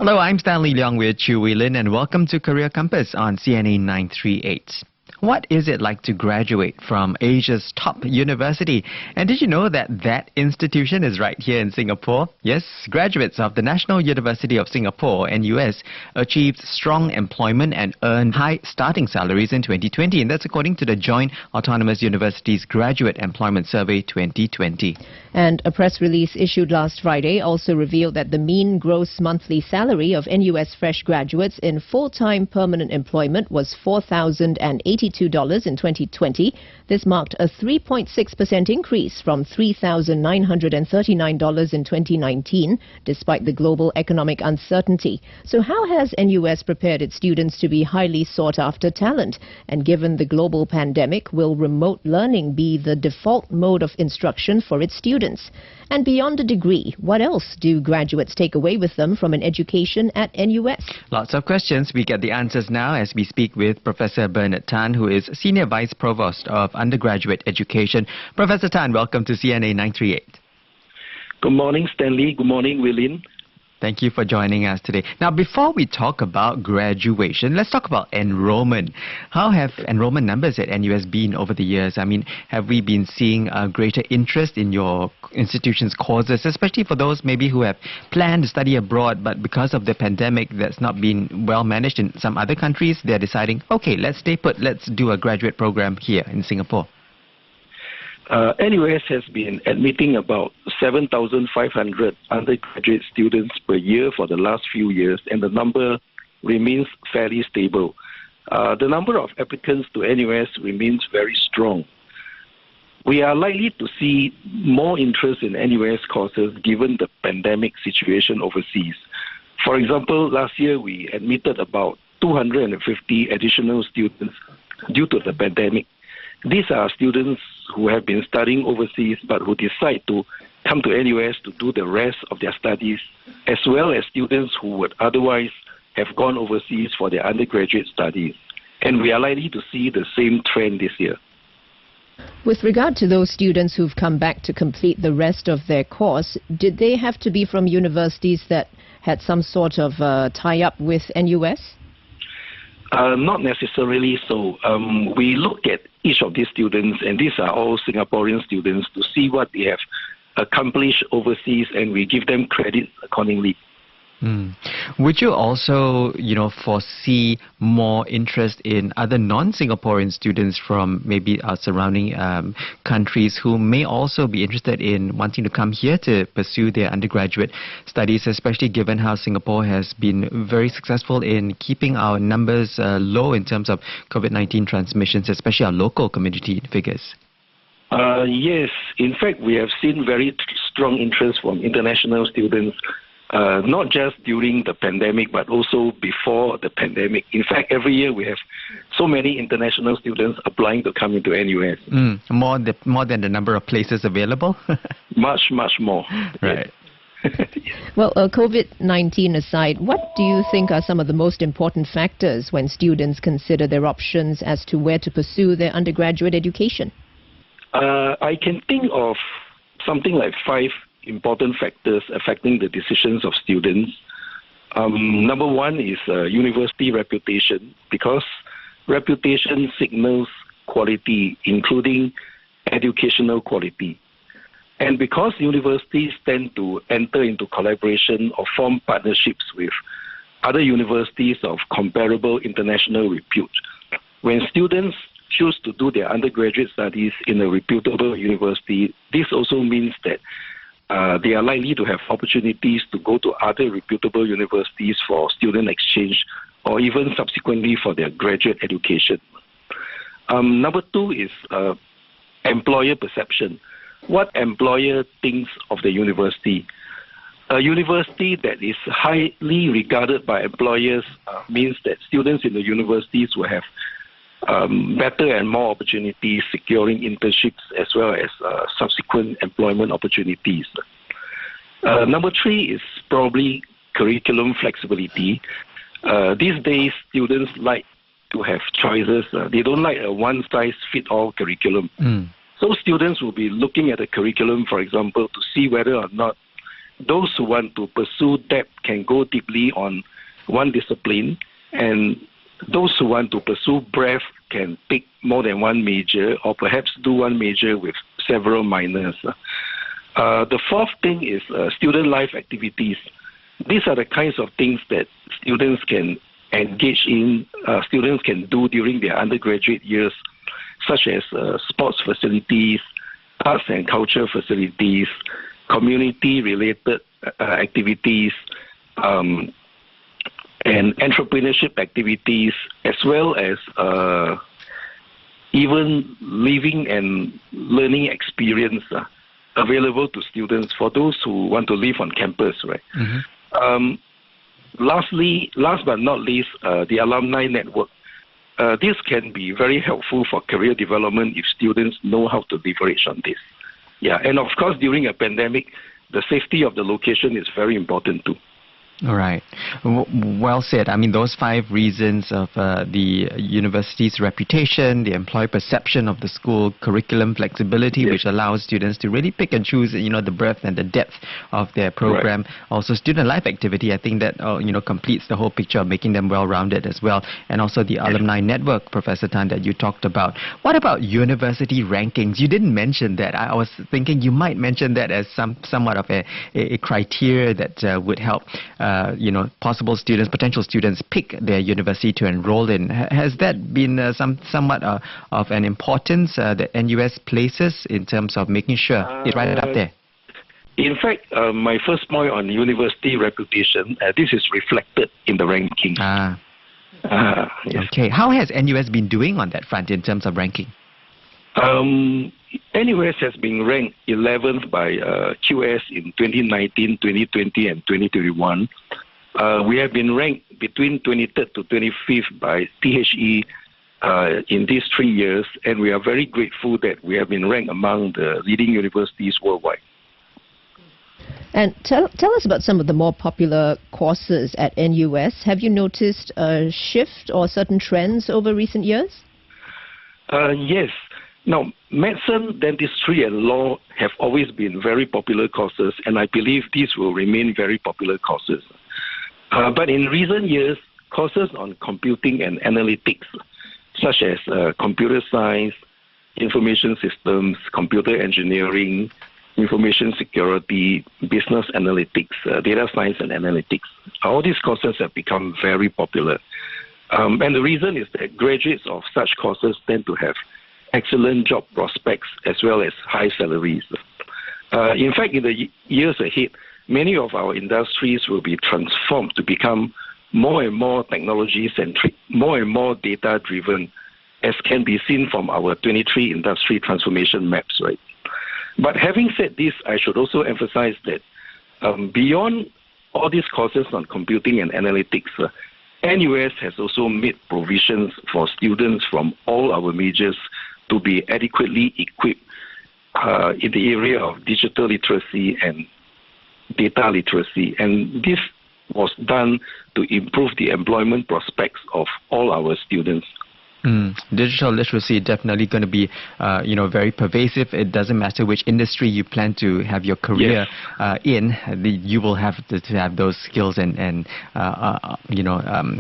Hello, I'm Stanley Leong with Lynn, and welcome to Career Compass on CNA938. What is it like to graduate from Asia's top university? And did you know that that institution is right here in Singapore? Yes, graduates of the National University of Singapore, NUS, achieved strong employment and earned high starting salaries in 2020. And that's according to the Joint Autonomous Universities Graduate Employment Survey 2020. And a press release issued last Friday also revealed that the mean gross monthly salary of NUS fresh graduates in full-time permanent employment was $4,082 in 2020. This marked a 3.6% increase from $3,939 in 2019, despite the global economic uncertainty. So how has NUS prepared its students to be highly sought-after talent? And given the global pandemic, will remote learning be the default mode of instruction for its students? And beyond a degree, what else do graduates take away with them from an education at NUS? Lots of questions. We get the answers now as we speak with Professor Bernard Tan, who is Senior Vice Provost of Undergraduate Education. Professor Tan, welcome to CNA 938. Good morning, Stanley. Good morning, Lynn. Thank you for joining us today. Now, before we talk about graduation, let's talk about enrollment. How have enrollment numbers at NUS been over the years? I mean, have we been seeing a greater interest in your institution's courses, especially for those maybe who have planned to study abroad, but because of the pandemic that's not been well managed in some other countries, they're deciding, okay, let's stay put, let's do a graduate program here in Singapore? NUS has been admitting about 7,500 undergraduate students per year for the last few years, and the number remains fairly stable. The number of applicants to NUS remains very strong. We are likely to see more interest in NUS courses given the pandemic situation overseas. For example, last year we admitted about 250 additional students due to the pandemic. These are students who have been studying overseas but who decide to come to NUS to do the rest of their studies, as well as students who would otherwise have gone overseas for their undergraduate studies. And we are likely to see the same trend this year. With regard to those students who've come back to complete the rest of their course, did they have to be from universities that had some sort of tie-up with NUS? Not necessarily so. We look at each of these students, and these are all Singaporean students, to see what they have accomplished overseas, and we give them credit accordingly. Would you also, foresee more interest in other non-Singaporean students from maybe our surrounding countries who may also be interested in wanting to come here to pursue their undergraduate studies, especially given how Singapore has been very successful in keeping our numbers low in terms of COVID-19 transmissions, especially our local community figures? Yes. In fact, we have seen very strong interest from international students, not just during the pandemic, but also before the pandemic. In fact, every year we have so many international students applying to come into NUS. More than the number of places available? Much more. Right. Well, COVID-19 aside, what do you think are some of the most important factors when students consider their options as to where to pursue their undergraduate education? I can think of something like 5 important factors affecting the decisions of students. Number one is university reputation, because reputation signals quality, including educational quality. And because universities tend to enter into collaboration or form partnerships with other universities of comparable international repute, when students choose to do their undergraduate studies in a reputable university, this also means that they are likely to have opportunities to go to other reputable universities for student exchange or even subsequently for their graduate education. Number 2 is employer perception. What employer thinks of the university? A university that is highly regarded by employers means that students in the universities will have better and more opportunities securing internships as well as subsequent employment opportunities. Number 3 is probably curriculum flexibility. These days, students like to have choices. They don't like a one-size-fits-all curriculum. So students will be looking at the curriculum, for example, to see whether or not those who want to pursue depth can go deeply on one discipline, and those who want to pursue breadth can pick more than one major, or perhaps do one major with several minors. The fourth thing is student life activities. These are the kinds of things that students can engage in, students can do during their undergraduate years, such as sports facilities, arts and culture facilities, community-related activities, and entrepreneurship activities, as well as even living and learning experience available to students for those who want to live on campus, right? Mm-hmm. Last but not least, the alumni network. This can be very helpful for career development if students know how to leverage on this. Yeah, and of course, during a pandemic, the safety of the location is very important too. All right. Well said. I mean, those 5 reasons of the university's reputation, the employee perception of the school, curriculum flexibility, yes, which allows students to really pick and choose, the breadth and the depth of their program. Right. Also, student life activity, I think that, completes the whole picture of making them well-rounded as well. And also the alumni network, Professor Tan, that you talked about. What about university rankings? You didn't mention that. I was thinking you might mention that as somewhat of a criteria that would help potential students pick their university to enroll in. Has that been somewhat of an importance that NUS places in terms of making sure it's right up there? In fact, my first point on university reputation, this is reflected in the ranking. Yes. Okay. How has NUS been doing on that front in terms of ranking? NUS has been ranked 11th by QS in 2019, 2020, and 2021. We have been ranked between 23rd to 25th by THE in these 3 years, and we are very grateful that we have been ranked among the leading universities worldwide. And tell us about some of the more popular courses at NUS. Have you noticed a shift or certain trends over recent years? Yes. Now, medicine, dentistry, and law have always been very popular courses, and I believe these will remain very popular courses. But in recent years, courses on computing and analytics, such as computer science, information systems, computer engineering, information security, business analytics, data science and analytics, all these courses have become very popular. And the reason is that graduates of such courses tend to have excellent job prospects as well as high salaries. In fact, in the years ahead, many of our industries will be transformed to become more and more technology-centric, more and more data-driven, as can be seen from our 23 industry transformation maps, right? But having said this, I should also emphasize that beyond all these courses on computing and analytics, NUS has also made provisions for students from all our majors to be adequately equipped in the area of digital literacy and data literacy. And this was done to improve the employment prospects of all our students. Digital literacy definitely going to be, very pervasive. It doesn't matter which industry you plan to have your career in. You will have to have those skills and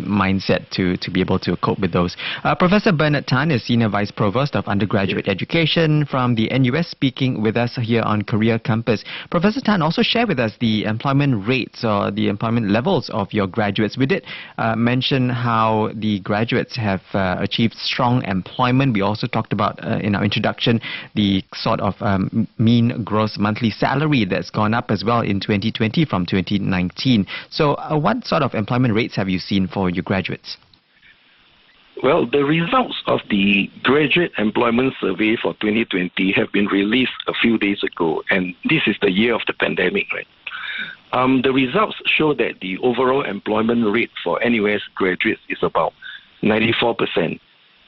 mindset to be able to cope with those. Professor Bernard Tan is Senior Vice Provost of Undergraduate Education from the NUS, speaking with us here on Career Compass. Professor Tan also shared with us the employment rates or the employment levels of your graduates. We did mention how the graduates have achieved strong employment. We also talked about in our introduction the sort of mean gross monthly salary that's gone up as well in 2020 from 2019. So what sort of employment rates have you seen for your graduates? Well, the results of the Graduate Employment Survey for 2020 have been released a few days ago, and this is the year of the pandemic, right? The results show that the overall employment rate for NUS graduates is about 94%.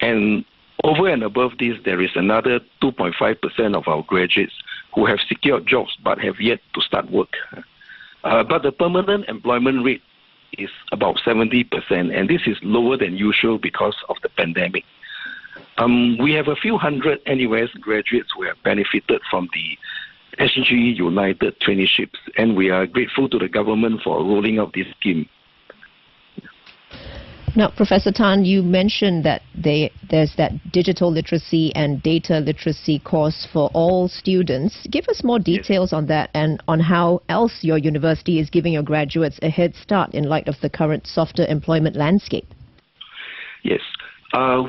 And over and above this, there is another 2.5% of our graduates who have secured jobs but have yet to start work. But the permanent employment rate is about 70%, and this is lower than usual because of the pandemic. We have a few hundred NUS graduates who have benefited from the SG United traineeships, and we are grateful to the government for rolling out this scheme. Now, Professor Tan, you mentioned that there's that digital literacy and data literacy course for all students. Give us more details on that and on how else your university is giving your graduates a head start in light of the current softer employment landscape. Yes.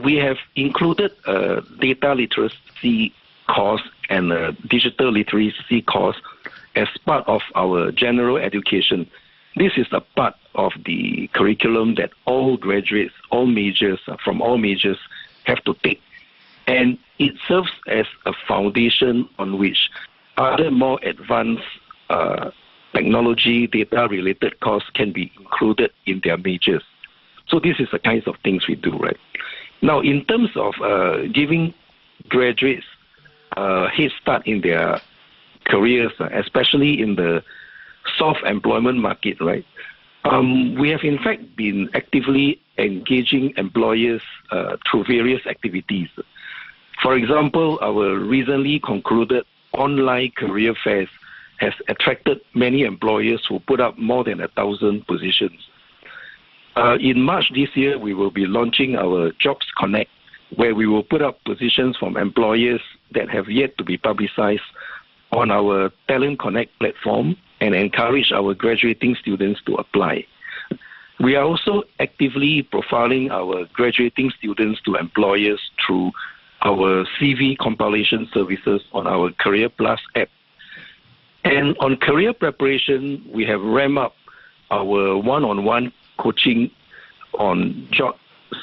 We have included a data literacy course and a digital literacy course as part of our general education. This is a part of the curriculum that all graduates, all majors, from all majors have to take. And it serves as a foundation on which other more advanced technology, data-related courses can be included in their majors. So this is the kinds of things we do, right? Now, in terms of giving graduates a head start in their careers, especially in the soft employment market, right? We have in fact been actively engaging employers through various activities. For example, our recently concluded online career fairs has attracted many employers who put up more than 1,000 positions. In March this year, we will be launching our Jobs Connect, where we will put up positions from employers that have yet to be publicized on our Talent Connect platform and encourage our graduating students to apply. We are also actively profiling our graduating students to employers through our CV compilation services on our Career Plus app. And on career preparation, we have ramped up our one-on-one coaching on job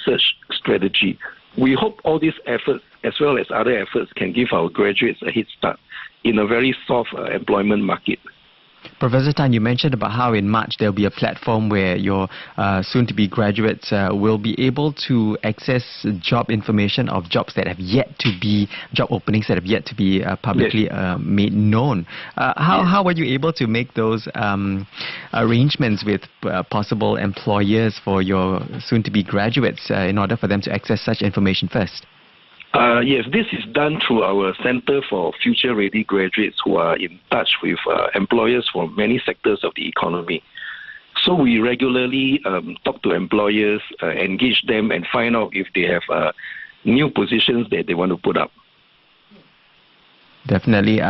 search strategy. We hope all these efforts, as well as other efforts, can give our graduates a head start in a very soft employment market. Professor Tan, you mentioned about how in March there will be a platform where your soon-to-be graduates will be able to access job information of jobs that have yet to be, job openings that have yet to be publicly made known. How were you able to make those arrangements with possible employers for your soon-to-be graduates in order for them to access such information first? Yes, this is done through our Center for Future Ready Graduates, who are in touch with employers from many sectors of the economy. So we regularly talk to employers, engage them, and find out if they have new positions that they want to put up. Definitely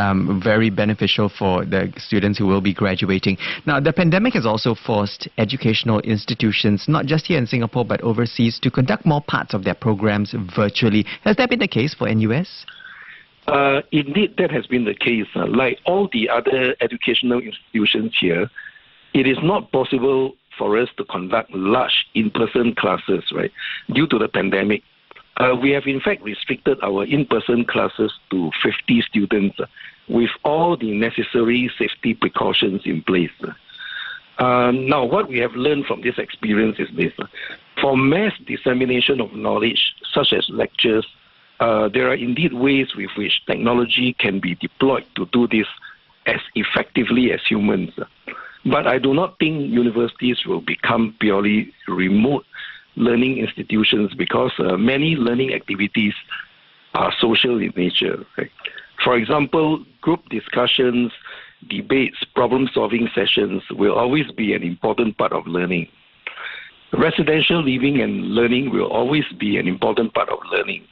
very beneficial for the students who will be graduating. Now, the pandemic has also forced educational institutions, not just here in Singapore but overseas, to conduct more parts of their programs virtually. Has that been the case for NUS? Indeed, that has been the case. Like all the other educational institutions here, it is not possible for us to conduct large in-person classes, right, due to the pandemic. We have in fact restricted our in-person classes to 50 students with all the necessary safety precautions in place. Now, what we have learned from this experience is this. For mass dissemination of knowledge, such as lectures, there are indeed ways with which technology can be deployed to do this as effectively as humans. But I do not think universities will become purely remote learning institutions because many learning activities are social in nature. Right? For example, group discussions, debates, problem-solving sessions will always be an important part of learning. Residential living and learning will always be an important part of learning.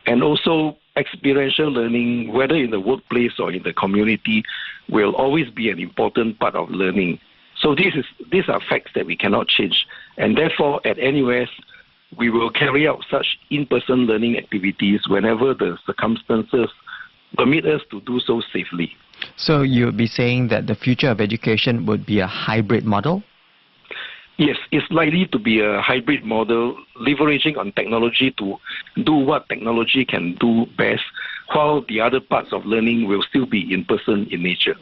And also experiential learning, whether in the workplace or in the community, will always be an important part of learning. So these are facts that we cannot change. And therefore, at NUS, we will carry out such in-person learning activities whenever the circumstances permit us to do so safely. So you'll be saying that the future of education would be a hybrid model? Yes, it's likely to be a hybrid model, leveraging on technology to do what technology can do best, while the other parts of learning will still be in-person in nature.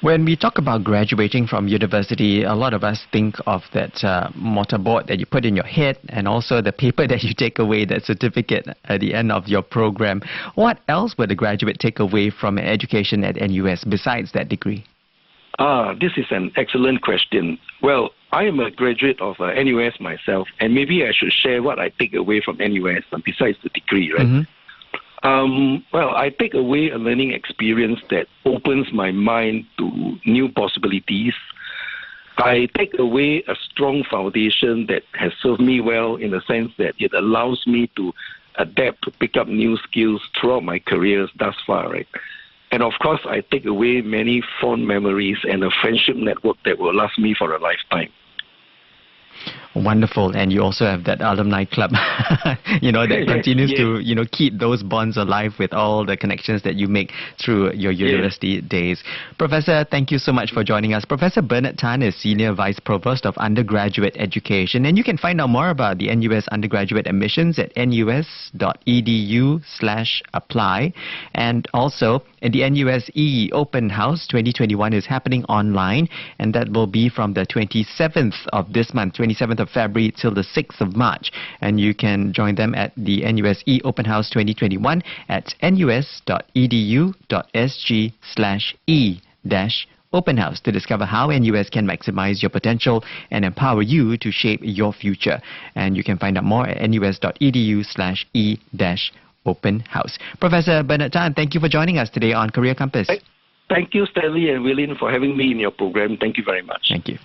When we talk about graduating from university, a lot of us think of that mortarboard that you put in your head and also the paper that you take away, that certificate at the end of your program. What else would a graduate take away from education at NUS besides that degree? This is an excellent question. Well, I am a graduate of NUS myself, and maybe I should share what I take away from NUS besides the degree, right? Well, I take away a learning experience that opens my mind to new possibilities. I take away a strong foundation that has served me well in the sense that it allows me to adapt, to pick up new skills throughout my careers thus far, right? And of course, I take away many fond memories and a friendship network that will last me for a lifetime. Wonderful. And you also have that alumni club, that continues to, keep those bonds alive with all the connections that you make through your university days. Professor, thank you so much for joining us. Professor Bernard Tan is Senior Vice Provost of Undergraduate Education. And you can find out more about the NUS undergraduate admissions at nus.edu/apply. And also, the NUS Open House 2021 is happening online, and that will be from the 27th of this month, 27th of February till the 6th of March. And you can join them at the NUS Open House 2021 at nus.edu.sg/e-open house to discover how NUS can maximize your potential and empower you to shape your future. And you can find out more at nus.edu/e-open house. Professor Bernard Tan, thank you for joining us today on Career Compass. Thank you, Stanley and Lynn, for having me in your program. Thank you very much. Thank you.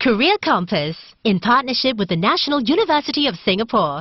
Career Compass, in partnership with the National University of Singapore.